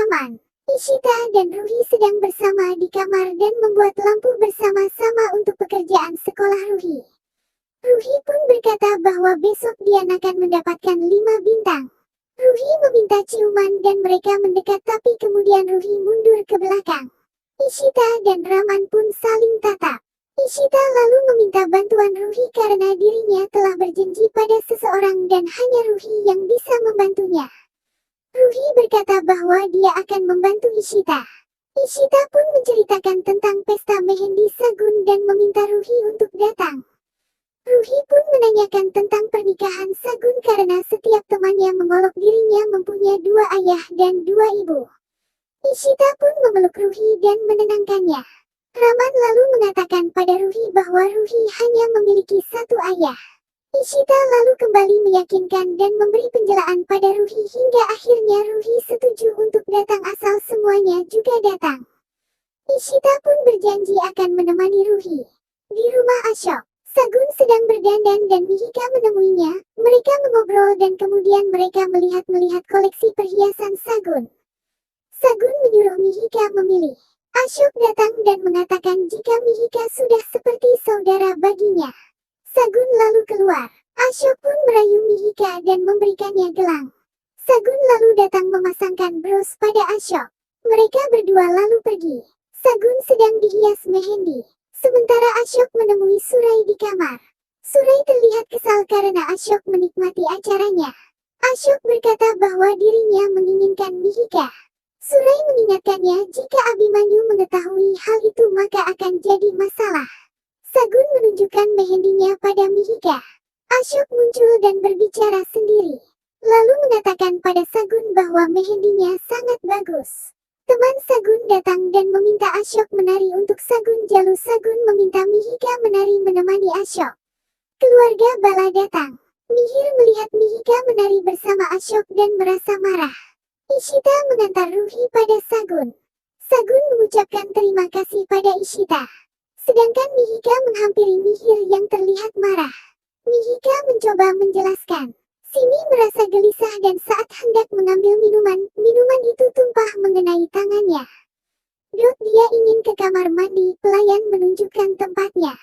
Raman, Ishita dan Ruhi sedang bersama di kamar dan membuat lampu bersama-sama untuk pekerjaan sekolah Ruhi. Ruhi pun berkata bahwa besok dia akan mendapatkan 5 bintang. Ruhi meminta ciuman dan mereka mendekat tapi kemudian Ruhi mundur ke belakang. Ishita dan Raman pun saling tatap. Ishita lalu meminta bantuan Ruhi karena dirinya telah berjanji pada seseorang dan hanya Ruhi yang bisa membantunya. Ruhi berkata bahwa dia akan membantu Ishita. Ishita pun menceritakan tentang pesta Mehendi Sagun dan meminta Ruhi untuk datang. Ruhi pun menanyakan tentang pernikahan Sagun karena setiap temannya mengolok dirinya mempunyai 2 ayah dan 2 ibu. Ishita pun memeluk Ruhi dan menenangkannya. Raman lalu mengatakan pada Ruhi bahwa Ruhi hanya memiliki 1 ayah. Ishita lalu kembali meyakinkan dan memberi penjelasan pada Ruhi hingga akhirnya Ruhi setuju untuk datang asal semuanya juga datang. Ishita pun berjanji akan menemani Ruhi. Di rumah Ashok, Sagun sedang berdandan dan Mihika menemuinya. Mereka mengobrol dan kemudian mereka melihat koleksi perhiasan Sagun. Sagun menyuruh Mihika memilih. Ashok datang dan mengatakan jika Mihika sudah seperti saudara baginya. Sagun lalu keluar. Ashok pun merayu Mihika dan memberikannya gelang. Sagun lalu datang memasangkan bros pada Ashok. Mereka berdua lalu pergi. Sagun sedang dihias mehendi. Sementara Ashok menemui Surai di kamar. Surai terlihat kesal karena Ashok menikmati acaranya. Ashok berkata bahwa dirinya menginginkan Mihika. Surai mengingatkannya jika Abimanyu mengetahui hal itu maka akan jadi masalah. Sagun menunjukkan mehendinya pada Mihika. Ashok muncul dan berbicara sendiri. Lalu mengatakan pada Sagun bahwa mehendinya sangat bagus. Teman Sagun datang dan meminta Ashok menari untuk Sagun. Lalu Sagun meminta Mihika menari menemani Ashok. Keluarga Bala datang. Mihir melihat Mihika menari bersama Ashok dan merasa marah. Ishita mengantar Ruhi pada Sagun. Sagun mengucapkan terima kasih pada Ishita. Sedangkan Mihika menghampiri Mihir yang terlihat marah. Mihika mencoba menjelaskan. Simi merasa gelisah dan saat hendak mengambil minuman itu tumpah mengenai tangannya. Dia ingin ke kamar mandi, pelayan menunjukkan tempatnya.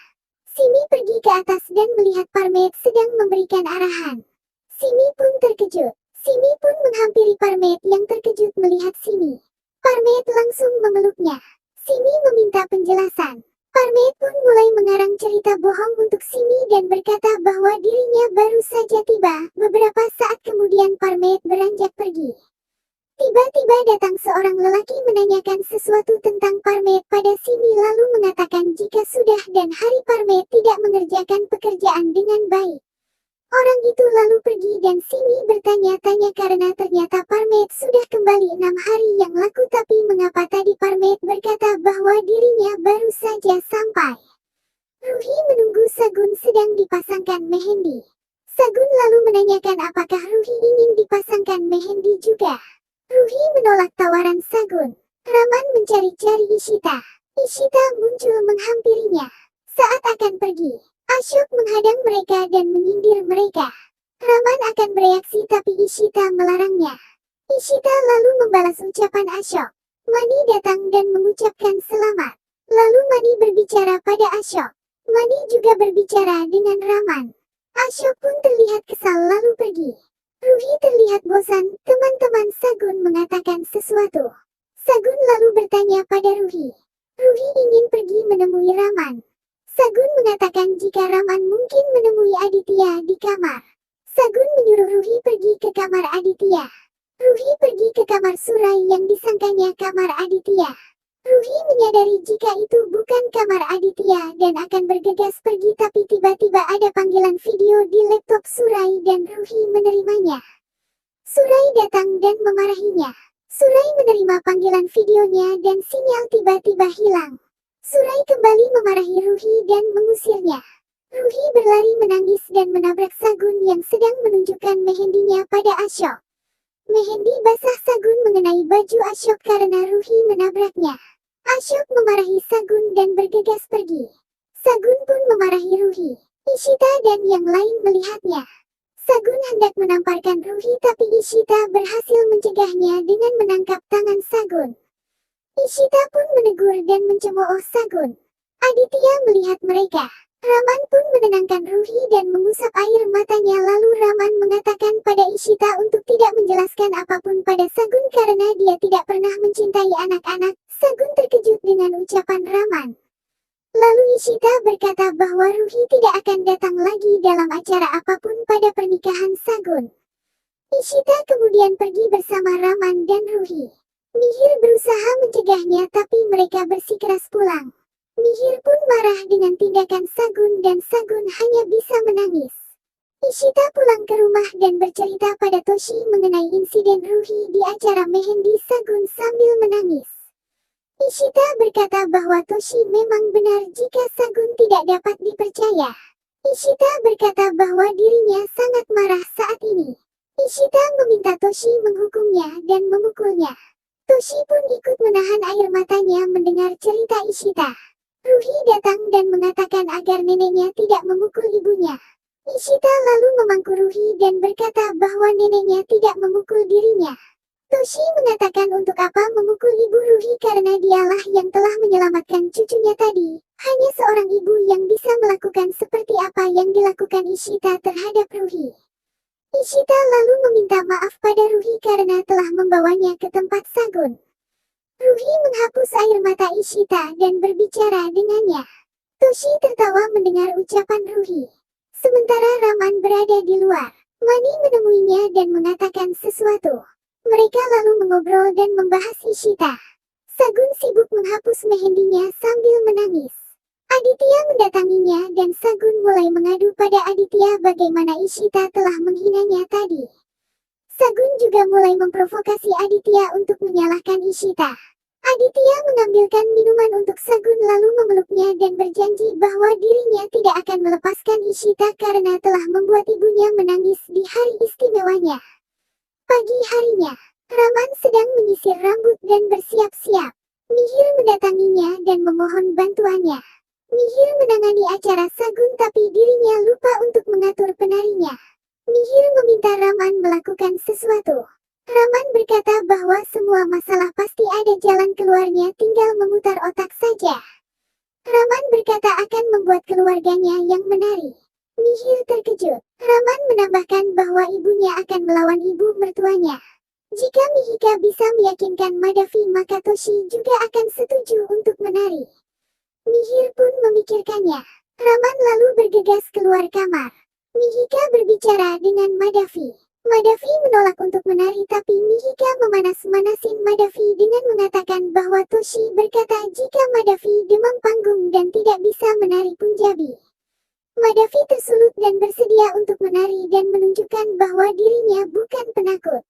Simi pergi ke atas dan melihat Parmet sedang memberikan arahan. Simi pun terkejut. Simi pun menghampiri Parmet yang terkejut melihat Simi. Parmet langsung memeluknya. Simi meminta penjelasan. Parmet pun mulai mengarang cerita bohong untuk Simi dan berkata bahwa dirinya baru saja tiba. Beberapa saat kemudian Parmet beranjak pergi. Tiba-tiba datang seorang lelaki menanyakan sesuatu tentang Parmet pada Simi lalu mengatakan jika sudah dan hari Parmet tidak mengerjakan pekerjaan dengan baik. Orang itu lalu pergi dan Simi bertanya-tanya karena ternyata Parmet sudah kembali 6 hari yang lalu tapi mengapa tadi Parmet berkata bahwa dirinya baru saja sampai. Ruhi menunggu Sagun sedang dipasangkan mehendi. Sagun lalu menanyakan apakah Ruhi ingin dipasangkan mehendi juga. Ruhi menolak tawaran Sagun. Raman mencari-cari Ishita. Ishita muncul menghampirinya. Saat akan pergi, Ashok menghadang mereka dan menyindir mereka. Raman akan bereaksi tapi Ishita melarangnya. Ishita lalu membalas ucapan Ashok. Mani datang dan mengucapkan selamat. Lalu Mani berbicara pada Ashok. Mani juga berbicara dengan Raman. Ashok pun terlihat kesal lalu pergi. Ruhi terlihat bosan. Teman-teman Sagun mengatakan sesuatu. Sagun lalu bertanya pada Ruhi. Ruhi ingin pergi menemui Raman. Sagun mengatakan jika Raman mungkin menemui Aditya di kamar. Sagun menyuruh Ruhi pergi ke kamar Aditya. Ruhi pergi ke kamar Surai yang disangkanya kamar Aditya. Ruhi menyadari jika itu bukan kamar Aditya dan akan bergegas pergi tapi tiba-tiba ada panggilan video di laptop Surai dan Ruhi menerimanya. Surai datang dan memarahinya. Surai menerima panggilan videonya dan sinyal tiba-tiba hilang. Surai kembali memarahi Ruhi dan mengusirnya. Ruhi berlari menangis dan menabrak Sagun yang sedang menunjukkan mehendinya pada Ashok. Mehendi basah Sagun mengenai baju Ashok karena Ruhi menabraknya. Ashok memarahi Sagun dan bergegas pergi. Sagun pun memarahi Ruhi. Ishita dan yang lain melihatnya. Sagun hendak menamparkan Ruhi tapi Ishita berhasil mencegahnya dengan menangkap tangan Sagun. Ishita pun menegur dan mencemooh Sagun. Aditya melihat mereka. Raman pun menenangkan Ruhi dan mengusap air matanya lalu Raman mengatakan pada Ishita untuk tidak menjelaskan apapun pada Sagun karena dia tidak pernah mencintai anak-anak. Sagun terkejut dengan ucapan Raman. Lalu Ishita berkata bahwa Ruhi tidak akan datang lagi dalam acara apapun pada pernikahan Sagun. Ishita kemudian pergi bersama Raman dan Ruhi. Mihir berusaha mencegahnya tapi mereka bersikeras pulang. Mihir pun marah dengan tindakan Sagun dan Sagun hanya bisa menangis. Ishita pulang ke rumah dan bercerita pada Toshi mengenai insiden Ruhi di acara mehendi Sagun sambil menangis. Ishita berkata bahwa Toshi memang benar jika Sagun tidak dapat dipercaya. Ishita berkata bahwa dirinya sangat marah saat ini. Ishita meminta Toshi menghukumnya dan memukulnya. Toshi pun ikut menahan air matanya mendengar cerita Ishita. Ruhi datang dan mengatakan agar neneknya tidak memukul ibunya. Ishita lalu memangku Ruhi dan berkata bahwa neneknya tidak memukul dirinya. Toshi mengatakan untuk apa memukul ibu Ruhi karena dialah yang telah menyelamatkan cucunya tadi. Hanya seorang ibu yang bisa melakukan seperti apa yang dilakukan Ishita terhadap Ruhi. Ishita lalu meminta maaf pada Ruhi karena telah membawanya ke tempat Sagun. Ruhi menghapus air mata Ishita dan berbicara dengannya. Toshi tertawa mendengar ucapan Ruhi. Sementara Raman berada di luar, Mani menemuinya dan mengatakan sesuatu. Mereka lalu mengobrol dan membahas Ishita. Sagun sibuk menghapus mehendinya sambil menangis. Aditya mendatanginya dan Sagun mulai mengadu pada Aditya bagaimana Ishita telah menghinanya tadi. Sagun juga mulai memprovokasi Aditya untuk menyalahkan Ishita. Aditya mengambilkan minuman untuk Sagun lalu memeluknya dan berjanji bahwa dirinya tidak akan melepaskan Ishita karena telah membuat ibunya menangis di hari istimewanya. Pagi harinya, Raman sedang menyisir rambut dan bersiap-siap. Mihir mendatanginya dan memohon bantuannya. Mihir menangani acara Sagun tapi dirinya lupa untuk mengatur penarinya. Mihir meminta Raman melakukan sesuatu. Raman berkata bahwa semua masalah pasti ada jalan keluarnya tinggal memutar otak saja. Raman berkata akan membuat keluarganya yang menari. Mihir terkejut. Raman menambahkan bahwa ibunya akan melawan ibu mertuanya. Jika Mihika bisa meyakinkan Madavi maka Toshi juga akan setuju untuk menari. Mihir pun memikirkannya. Raman lalu bergegas keluar kamar. Mihika berbicara dengan Madavi. Madavi menolak untuk menari tapi Mihika memanas-manasin Madavi dengan mengatakan bahwa Toshi berkata jika Madavi demam panggung dan tidak bisa menari Punjabi. Madavi tersulut dan bersedia untuk menari dan menunjukkan bahwa dirinya bukan penakut.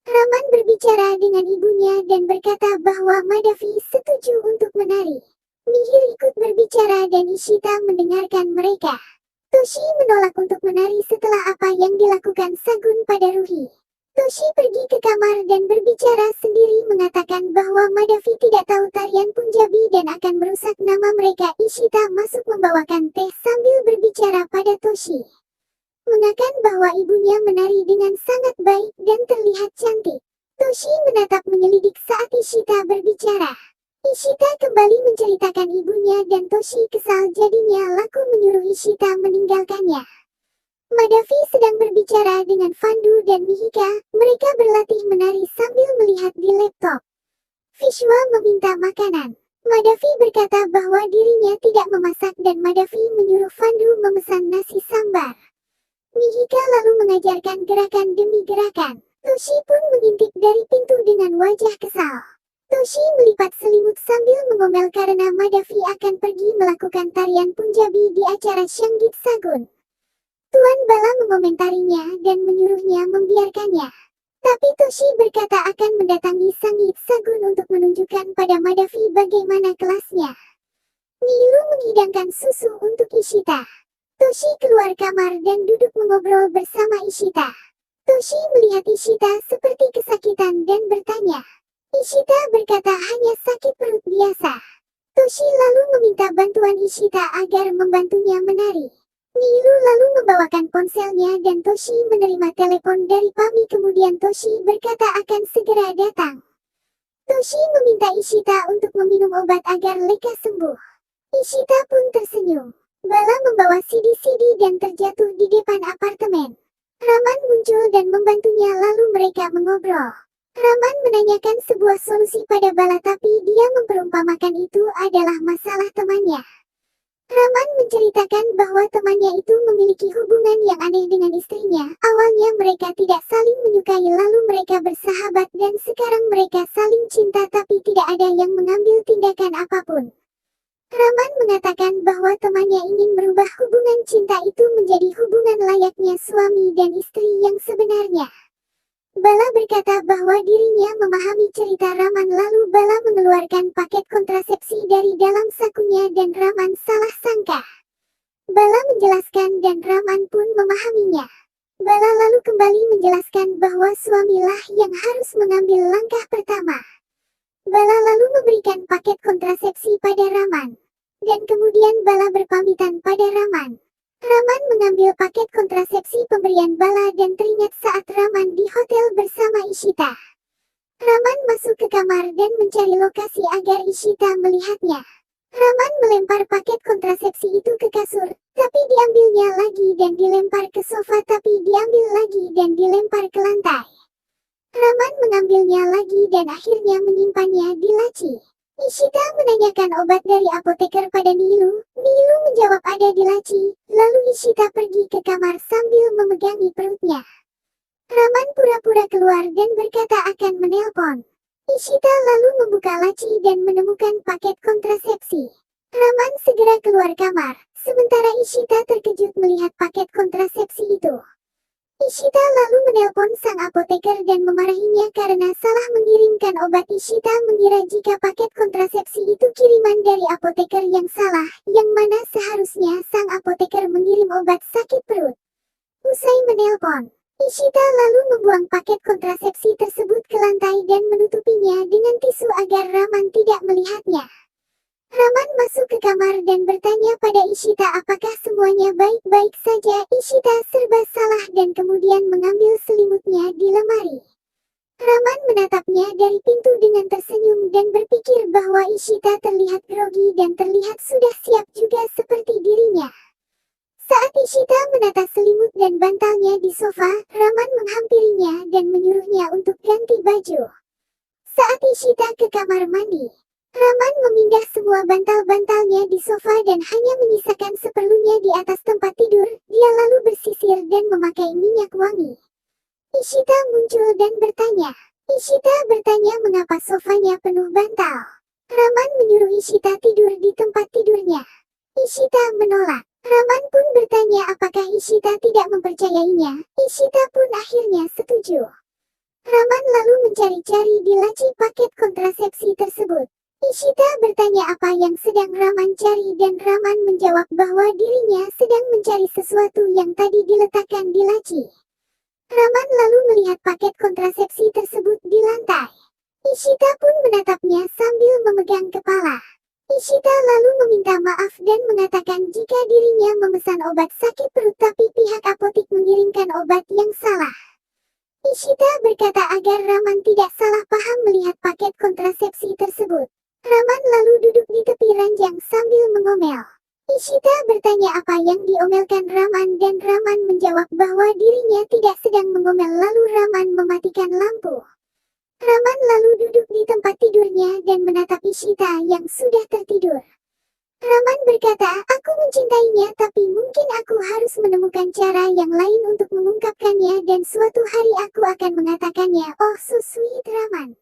Raman berbicara dengan ibunya dan berkata bahwa Madavi setuju untuk menari. Mihir ikut berbicara dan Ishita mendengarkan mereka. Toshi menolak untuk menari setelah apa yang dilakukan Sagun pada Ruhi. Toshi pergi ke kamar dan berbicara sendiri mengatakan bahwa Madavi tidak tahu tarian Punjabi dan akan merusak nama mereka. Ishita masuk membawakan teh sambil berbicara pada Toshi. Mengakan bahwa ibunya menari dengan sangat baik dan terlihat cantik. Toshi menatap menyelidik saat Ishita berbicara. Ishita kembali menceritakan ibunya dan Toshi kesal jadinya laku menyuruh Ishita meninggalkannya. Madavi sedang berbicara dengan Fandu dan Mihika, mereka berlatih menari sambil melihat di laptop. Vishwa meminta makanan. Madavi berkata bahwa dirinya tidak memasak dan Madavi menyuruh Fandu memesan nasi sambar. Mihika lalu mengajarkan gerakan demi gerakan. Toshi pun mengintip dari pintu dengan wajah kesal. Toshi melipat selimut sambil mengomel karena Madavi akan pergi melakukan tarian Punjabi di acara Sangeet Sagun. Tuan Bala mengomentarinya dan menyuruhnya membiarkannya. Tapi Toshi berkata akan mendatangi Sangeet Sagun untuk menunjukkan pada Madavi bagaimana kelasnya. Nilu menghidangkan susu untuk Ishita. Toshi keluar kamar dan duduk mengobrol bersama Ishita. Toshi melihat Ishita seperti kesakitan dan bertanya. Ishita berkata hanya sakit perut biasa. Toshi lalu meminta bantuan Ishita agar membantunya menari. Nilu lalu membawakan ponselnya dan Toshi menerima telepon dari Pami. Kemudian Toshi berkata akan segera datang. Toshi meminta Ishita untuk meminum obat agar lekas sembuh. Ishita pun tersenyum. Bala membawa CD-CD dan terjatuh di depan apartemen. Raman muncul dan membantunya lalu mereka mengobrol. Raman menanyakan sebuah solusi pada Bala tapi dia memperumpamakan itu adalah masalah temannya. Raman menceritakan bahwa temannya itu memiliki hubungan yang aneh dengan istrinya. Awalnya mereka tidak saling menyukai lalu mereka bersahabat dan sekarang mereka saling cinta tapi tidak ada yang mengambil tindakan apapun. Raman mengatakan bahwa temannya ingin merubah hubungan cinta itu menjadi hubungan layaknya suami dan istri yang sebenarnya. Bala berkata bahwa dirinya memahami cerita Raman lalu Bala mengeluarkan paket kontrasepsi dari dalam sakunya dan Raman salah sangka. Bala menjelaskan dan Raman pun memahaminya. Bala lalu kembali menjelaskan bahwa suamilah yang harus mengambil langkah pertama. Bala lalu memberikan paket kontrasepsi pada Raman. Dan kemudian Bala berpamitan pada Raman. Raman mengambil paket kontrasepsi pemberian Bala dan teringat saat Raman di hotel bersama Ishita. Raman masuk ke kamar dan mencari lokasi agar Ishita melihatnya. Raman melempar paket kontrasepsi itu ke kasur, tapi diambilnya lagi dan dilempar ke sofa tapi diambil lagi dan dilempar ke lantai. Raman mengambilnya lagi dan akhirnya menyimpannya di laci. Ishita menanyakan obat dari apoteker pada Nilu. Nilu menjawab ada di laci, lalu Ishita pergi ke kamar sambil memegangi perutnya. Raman pura-pura keluar dan berkata akan menelpon. Ishita lalu membuka laci dan menemukan paket kontrasepsi. Raman segera keluar kamar, sementara Ishita terkejut melihat paket kontrasepsi itu. Ishita lalu menelpon sang apoteker dan memarahinya karena salah mengirimkan obat. Ishita mengira jika paket kontrasepsi itu kiriman dari apoteker yang salah, yang mana seharusnya sang apoteker mengirim obat sakit perut. Usai menelpon, Ishita lalu membuang paket kontrasepsi tersebut ke lantai dan menutupinya dengan tisu agar Raman tidak melihatnya. Raman masuk ke kamar dan bertanya pada Ishita apakah semuanya baik-baik saja. Ishita serba salah dan kemudian mengambil selimutnya di lemari. Raman menatapnya dari pintu dengan tersenyum dan berpikir bahwa Ishita terlihat grogi dan terlihat sudah siap juga seperti dirinya. Saat Ishita menata selimut dan bantalnya di sofa, Raman menghampirinya dan menyuruhnya untuk ganti baju. Saat Ishita ke kamar mandi, Raman memindah semua bantal-bantalnya di sofa dan hanya menyisakan seperlunya di atas tempat tidur. Dia lalu bersisir dan memakai minyak wangi. Ishita muncul dan bertanya. Ishita bertanya mengapa sofanya penuh bantal. Raman menyuruh Ishita tidur di tempat tidurnya. Ishita menolak. Raman pun bertanya apakah Ishita tidak mempercayainya. Ishita pun akhirnya setuju. Raman lalu mencari-cari di laci paket kontrasepsi tersebut. Ishita bertanya apa yang sedang Raman cari dan Raman menjawab bahwa dirinya sedang mencari sesuatu yang tadi diletakkan di laci. Raman lalu melihat paket kontrasepsi tersebut di lantai. Ishita pun menatapnya sambil memegang kepala. Ishita lalu meminta maaf dan mengatakan jika dirinya memesan obat sakit perut tapi pihak apotik mengirimkan obat yang salah. Ishita berkata agar Raman tidak salah paham melihat paket kontrasepsi tersebut. Raman lalu duduk di tepi ranjang sambil mengomel. Ishita bertanya apa yang diomelkan Raman dan Raman menjawab bahwa dirinya tidak sedang mengomel lalu Raman mematikan lampu. Raman lalu duduk di tempat tidurnya dan menatap Ishita yang sudah tertidur. Raman berkata, aku mencintainya tapi mungkin aku harus menemukan cara yang lain untuk mengungkapkannya dan suatu hari aku akan mengatakannya. Oh so sweet Raman.